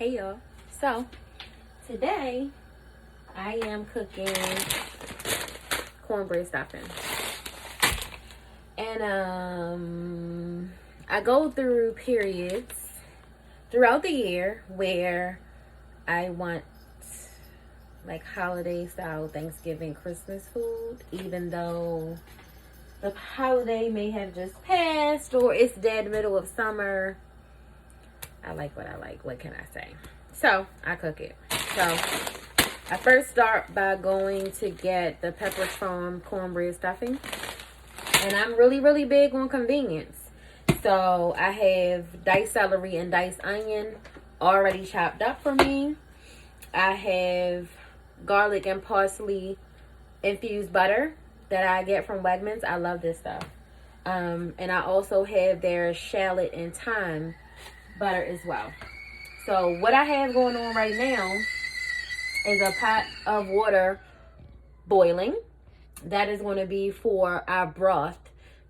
Hey y'all. So today I am cooking cornbread stuffing. And I go through periods throughout the year where I want like holiday style Thanksgiving, Christmas food, even though the holiday may have just passed or it's dead middle of summer. I like what I like. What can I say? So I cook it. So I first start by going to get the Pepperidge Farm cornbread stuffing. And I'm really big on convenience. So I have diced celery and diced onion already chopped up for me. I have garlic and parsley infused butter that I get from Wegmans. I love this stuff. And I also have their shallot and thyme butter as well. So what I have going on right now is a pot of water boiling. That is going to be for our broth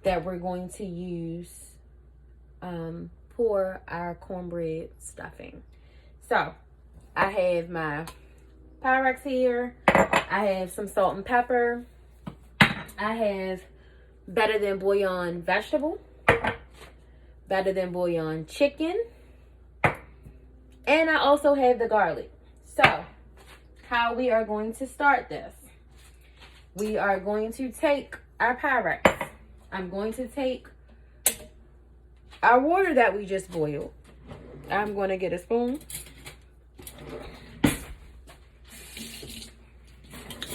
that we're going to use for our cornbread stuffing. So I have my Pyrex here. I have some salt and pepper. I have better than bouillon vegetable, better than bouillon chicken, and I also have the garlic. So how we are going to start this, we are going to take our Pyrex. I'm going to take our water that we just boiled. I'm going to get a spoon.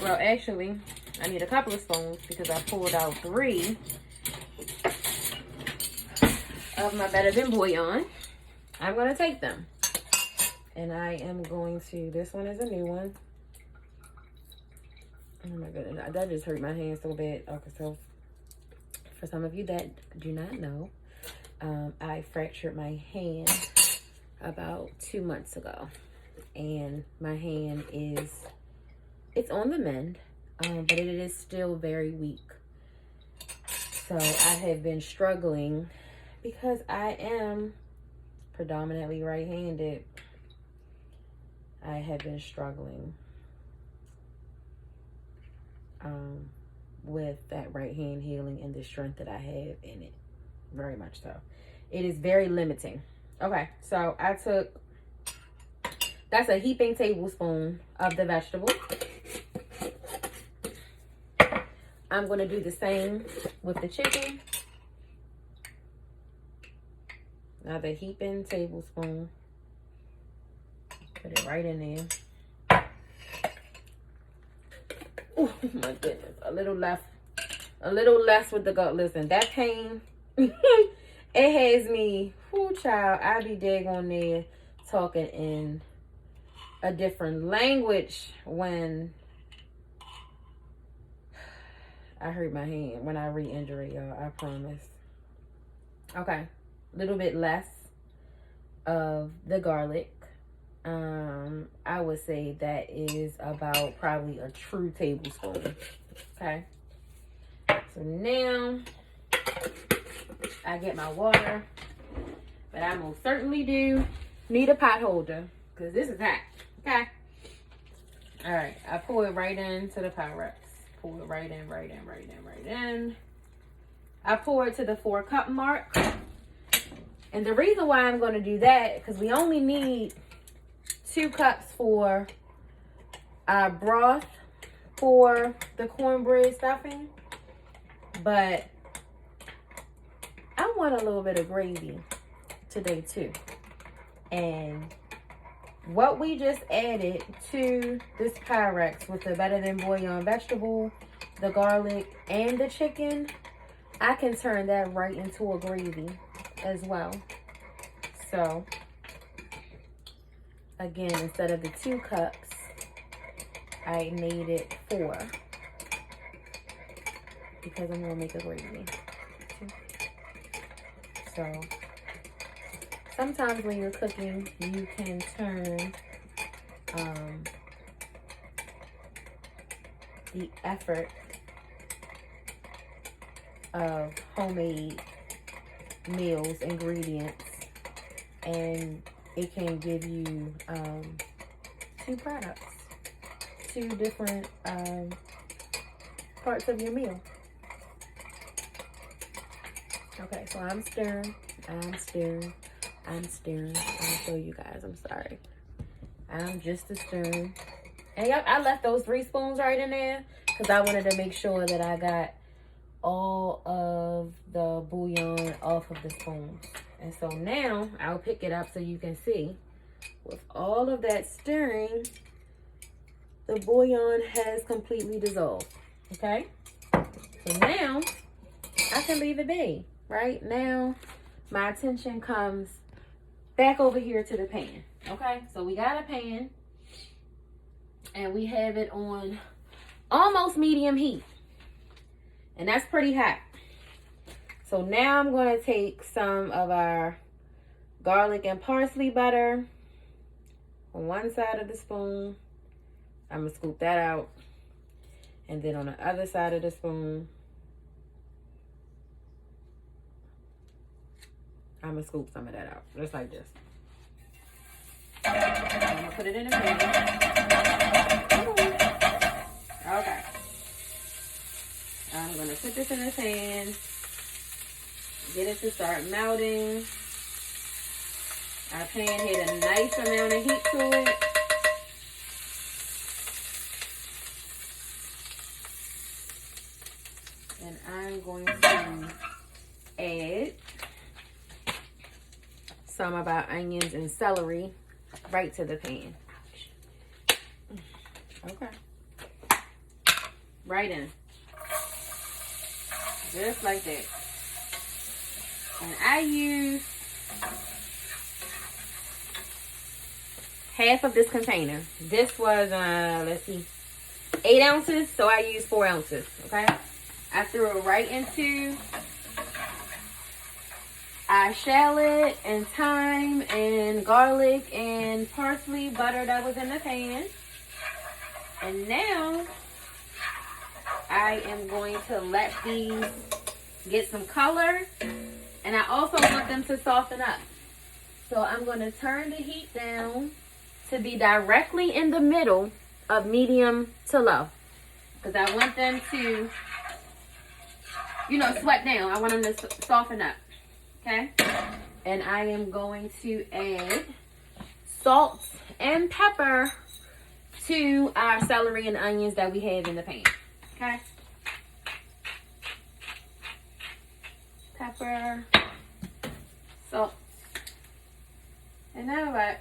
Well, actually, I need a couple of spoons because I pulled out 3 of my better than bouillon. I'm going to take them. And I am going to, this one is a new one. Oh my goodness, that just hurt my hand so bad. Okay, so for some of you that do not know, I fractured my hand about 2 months ago. And my hand it's on the mend, but it is still very weak. So I have been struggling because I am predominantly right-handed. I have been struggling with that right hand healing and the strength that I have in it. Very much so. It is very limiting. Okay, so I took, that's a heaping tablespoon of the vegetable. I'm going to do the same with the chicken. Another heaping tablespoon. Put it right in there. Oh my goodness. A little less with the gut. Listen, that pain, it has me, child, I be on there talking in a different language when I hurt my hand, when I re-injure it, y'all. I promise. Okay. A little bit less of the garlic. I would say that is about probably a true tablespoon. Okay. So now I get my water, but I most certainly do need a pot holder because this is hot. Okay. All right. I pour it right into the Pyrex. Pour it right in. I pour it to the 4-cup mark. And the reason why I'm going to do that, because we only need 2 cups for our broth for the cornbread stuffing. But I want a little bit of gravy today too. And what we just added to this Pyrex with the better than bouillon vegetable, the garlic, and the chicken, I can turn that right into a gravy as well. So again, instead of the 2 cups, I made it 4 because I'm gonna make a gravy. So sometimes when you're cooking, you can turn the effort of homemade meals, ingredients, and it can give you two products, two different parts of your meal. Okay, so I'm stirring. I'll show you guys. I'm sorry. I'm just stirring. And yep, I left those 3 spoons right in there because I wanted to make sure that I got all of the bouillon off of the spoons. And so now I'll pick it up so you can see. With all of that stirring, the bouillon has completely dissolved. Okay? So now I can leave it be. Right now, my attention comes back over here to the pan. Okay? So we got a pan and we have it on almost medium heat. And that's pretty hot. So now I'm going to take some of our garlic and parsley butter on one side of the spoon. I'm going to scoop that out. And then on the other side of the spoon, I'm going to scoop some of that out. Just like this. I'm going to put it in the pan. Okay. I'm going to put this in the pan. Get it to start melting. Our pan had a nice amount of heat to it. And I'm going to add some of our onions and celery right to the pan. Okay. Right in. Just like that. And I use half of this container. This was, let's see, 8 ounces. So I used 4 ounces, okay? I threw it right into our shallot and thyme and garlic and parsley butter that was in the pan. And now I am going to let these get some color. And I also want them to soften up. So I'm going to turn the heat down to be directly in the middle of medium to low. Because I want them to, you know, sweat down. I want them to soften up. Okay? And I am going to add salt and pepper to our celery and onions that we have in the pan. Okay? Pepper, salt, and now what?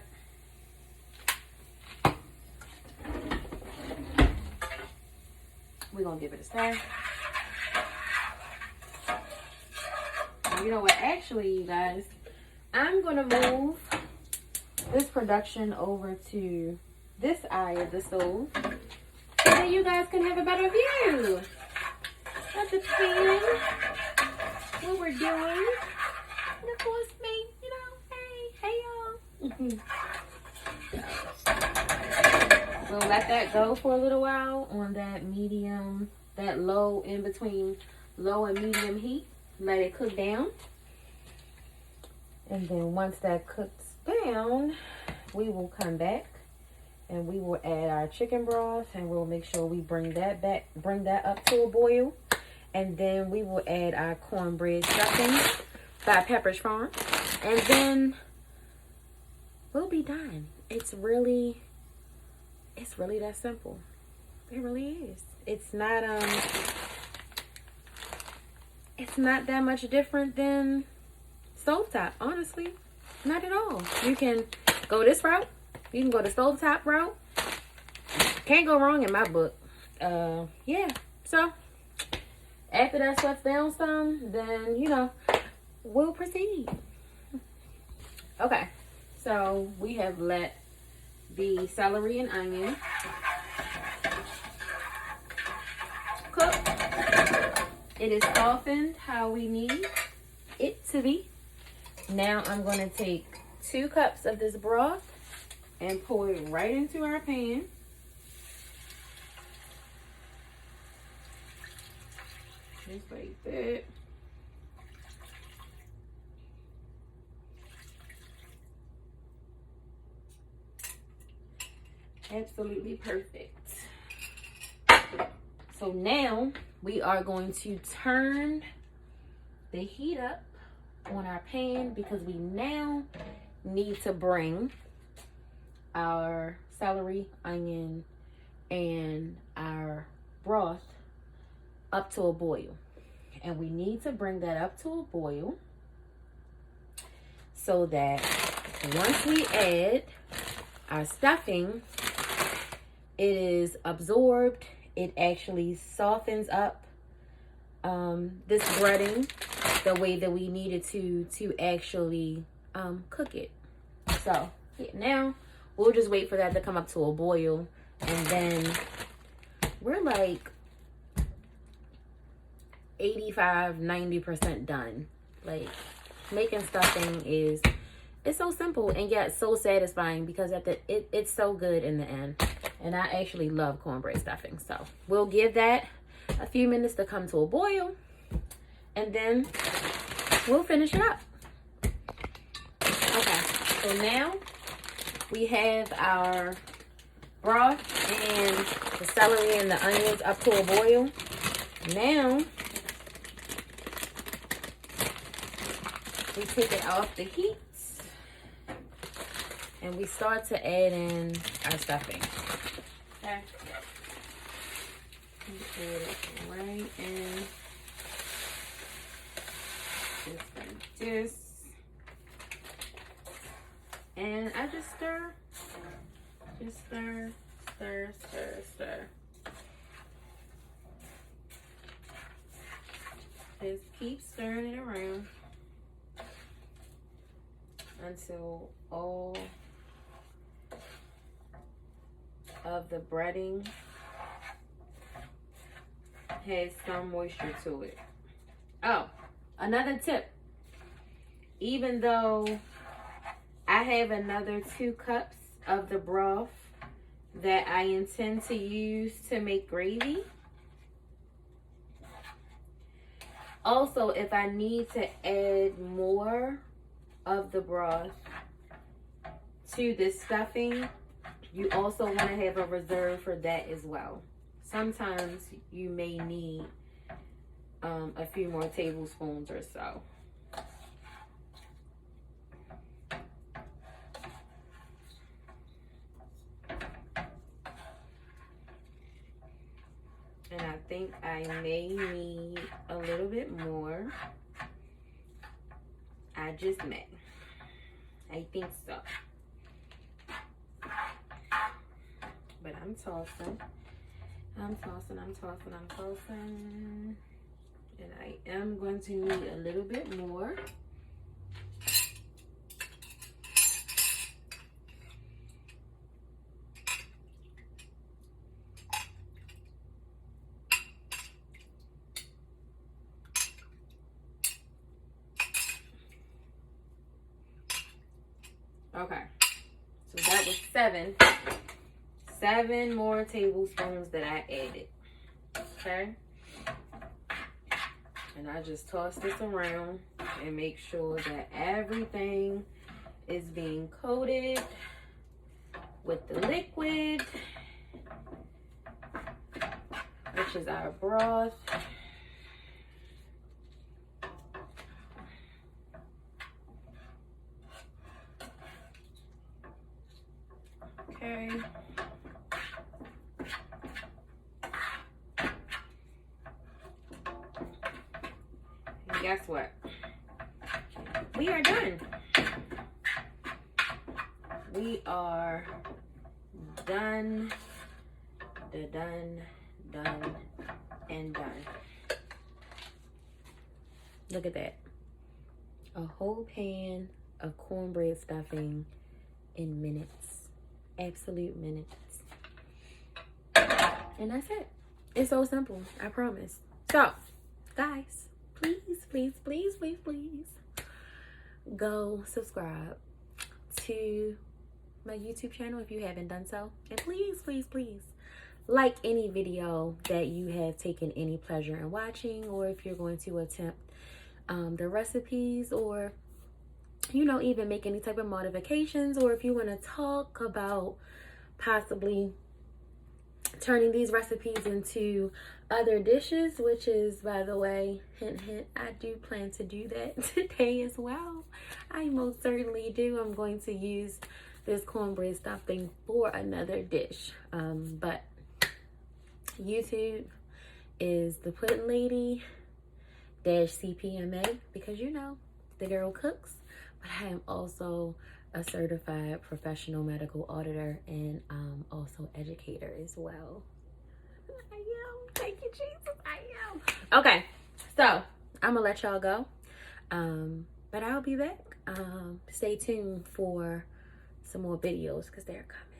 We're gonna give it a stir. And you know what? Actually, you guys, I'm gonna move this production over to this eye of the stove so that you guys can have a better view of the pan. What we're doing, and of course me, you know, hey y'all. We'll let that go for a little while on that medium, that low, in between low and medium heat. Let it cook down. And then once that cooks down, we will come back and we will add our chicken broth and we'll make sure we bring that up to a boil. And then we will add our cornbread stuffing by Pepperidge Farm. And then we'll be done. It's really that simple. It really is. It's not that much different than stovetop, honestly. Not at all. You can go this route. You can go the stovetop route. Can't go wrong in my book. Yeah. So after that sweats down some, then, you know, we'll proceed. Okay, so we have let the celery and onion cook. It is softened how we need it to be. Now I'm going to take 2 cups of this broth and pour it right into our pan. Just like that. Absolutely perfect. So now we are going to turn the heat up on our pan because we now need to bring our celery, onion, and our broth up to a boil. And we need to bring that up to a boil so that once we add our stuffing, it is absorbed. It actually softens up this breading the way that we needed to actually cook it. So yeah, now we'll just wait for that to come up to a boil, and then we're like 85-90% done. Like, making stuffing it's so simple and yet so satisfying because it's so good in the end. And I actually love cornbread stuffing. So we'll give that a few minutes to come to a boil, and then we'll finish it up. Okay, so now we have our broth and the celery and the onions up to a boil. Now we take it off the heat and we start to add in our stuffing. Okay. Add it right in. Just like this. And I just stir. Just stir, stir, stir, stir. Just keep stirring it around until all of the breading has some moisture to it. Oh, another tip. Even though I have another 2 cups of the broth that I intend to use to make gravy. Also, if I need to add more of the broth to this stuffing, you also want to have a reserve for that as well. Sometimes you may need a few more tablespoons or so. And I think I may need a little bit more. I just may. I think so. But I'm tossing. I'm tossing, I'm tossing, I'm tossing. And I am going to need a little bit more. Okay, so that was 7 more tablespoons that I added. Okay, and I just toss this around and make sure that everything is being coated with the liquid, which is our broth. Okay. And guess what? We are done. We are done, done, and done. Look at that. A whole pan of cornbread stuffing in minutes. Absolute minutes. And that's it. It's so simple, I promise. So, guys, please go subscribe to my YouTube channel if you haven't done so. And please like any video that you have taken any pleasure in watching, or if you're going to attempt the recipes, or even make any type of modifications, or if you want to talk about possibly turning these recipes into other dishes, which is, by the way, hint hint, I do plan to do that today as well. I most certainly do. I'm going to use this cornbread stuffing for another dish, but YouTube is the pudding lady dash CPMA, because you know the girl cooks, but I am also a certified professional medical auditor and also educator as well. I am. Thank you, Jesus. I am. Okay, so I'm gonna let y'all go, but I'll be back. Stay tuned for some more videos because they're coming.